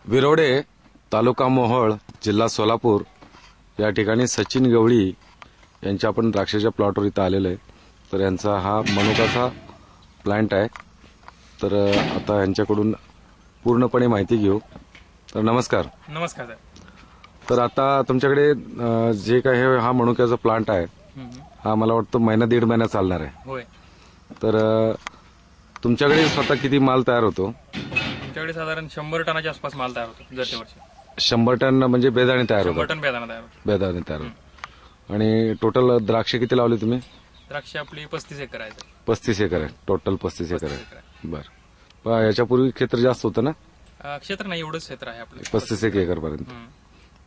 विरोडे तालुका मोहोळ जिल्हा सोलापूर या ठिकाणी सचिन गवळी यांच्या आपण द्राक्षाच्या प्लॉटवर इथं आलेलो आहे। तर यांचा हा मनुकाचा प्लांट आहे। तर आता यांच्याकडून पूर्णपणे माहिती घेऊ। तर नमस्कार। नमस्कार सर। तर आता तुमच्याकडे जे काही हा मनुक्याचा प्लांट आहे हा मला वाटतं महिना दीड महिना चालणार आहे। होय। तर तुमच्याकडे स्वतः किती माल तयार होतो? आमच्याकडे साधारण 100 टनाच्या आसपास माल तयार होतो दर वर्षी। 100 टन म्हणजे बेदाणे तयार होतात? 100 टन बेदाणा तयार होतो। बेदाणे तयार होतात। आणि टोटल द्राक्ष किती लावले तुम्ही? द्राक्ष आपली 35 एकर आहे। 35 एकर आहे टोटल? 35 एकर आहे। बरं। याच्यापूर्वी क्षेत्र जास्त होतं ना? क्षेत्र नाही, एवढंच क्षेत्र आहे आपलं 35 एकर पर्यंत।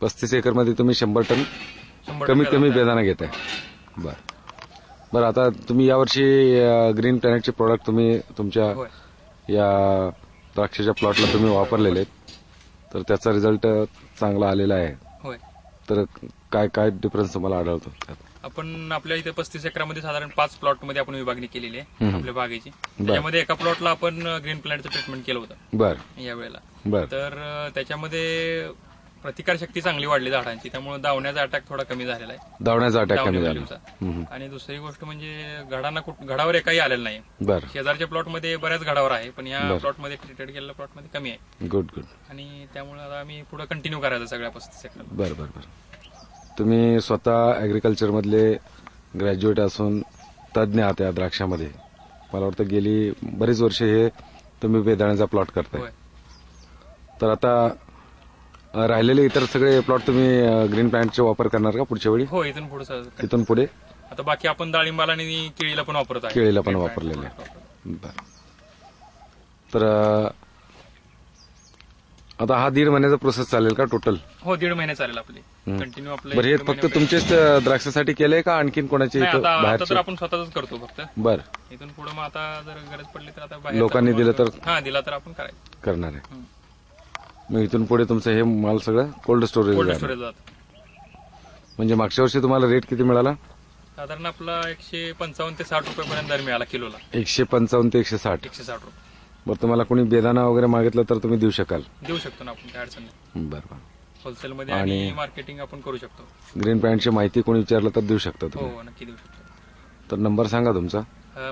35 एकर मध्ये तुम्ही 100 टन कमीत कमी बेदाणा घेताय। बरं आता तुम्ही यावर्षी ग्रीन प्लॅनेटचे प्रोडक्ट तुम्ही तुमच्या या द्राक्षाच्या प्लॉटला तुम्ही वापरलेले आहेत, तर त्याचा रिझल्ट चांगला आलेला आहे। होय। तर काय काय डिफरन्स तुम्हाला आढळतो त्यात? आपण आपल्या इथे 35 एकरामध्ये साधारण 5 प्लॉट मध्ये आपण विभागणी केलेली आहे आपल्या बागेची। त्याच्यामध्ये एका प्लॉटला आपण ग्रीन प्लॅनेटचं ट्रीटमेंट केलं होतं बरं या वेळेला। बरं। तर त्याच्यामध्ये प्रतिकारशक्ती चांगली वाढली झाडांची, त्यामुळे दावण्याचा अटॅक थोडा कमी झालेला आहे। दावण्याचा अटॅक कमी झाला। आणि दुसरी गोष्ट म्हणजे घडावर एकही आलेलं नाही। बरं। शेजारच्या प्लॉटमध्ये बऱ्याच घडावर आहे, पण या प्लॉटमध्ये ट्रीटेड केलेल्या प्लॉटमध्ये कमी आहे। Good good. आणि त्यामुळे आता आम्ही पुढे कंटिन्यू करायचं सगळ्या 35 एकर। बरं बरं बरं। तुम्ही स्वतः ऍग्रिकल्चर मधले ग्रॅज्युएट असून तज्ज्ञ आहात या द्राक्षामध्ये। मला वाटतं गेली बरीच वर्ष हे तुम्ही बेदाण्याचा प्लॉट करताय। तर आता राहिलेले इतर सगळे प्लॉट तुम्ही ग्रीन प्लॅनेटचा वापर करणार का पुढच्या वेळी? हो, इथून पुढे आता बाकी आपण डाळिंबाला आणि केळीला पण वापरत आहे। केळीला पण वापरलेले आहे। बरं। तर आता हा 1.5 महिन्याचा प्रोसेस चालेल का टोटल? हो, 1.5 महिने चालेल आपली कंटिन्यू। आपलं बरं, हे फक्त तुमचेच द्राक्षासाठी केलंय का आणखीन कोणाचे आता तर आपण स्वतःच करतो फक्त। बरं। इथून पुढे मग आता जर गरज पडली तर आता बाहेर लोकांनी दिलं तर? दिला तर आपण करणार आहे। मग इथून पुढे तुमचं हे माल सगळं कोल्ड स्टोरेज जात। म्हणजे मागच्या वर्षी तुम्हाला रेट किती मिळाला? साधारण आपला 155 ते 60 रुपयापर्यंत दर मिळाला किलोला। 155 ते 160 रुपये। बरं, तुम्हाला कोणी बेदाणा वगैरे मागितलं तर तुम्ही देऊ शकाल? देऊ शकतो ना आपण, काय अडचण नाही। बरं। होलसेल मध्ये आणि मार्केटिंग आपण करू शकतो। ग्रीन प्लॅनेटची माहिती कोणी विचारलं तर देऊ शकता तुम्ही? हो, नक्की देऊ शकतो। तर नंबर सांगा तुमचा।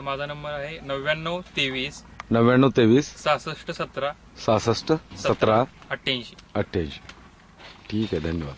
माझा नंबर आहे 99 23 66 17 66 17 88। ठीक आहे, धन्यवाद।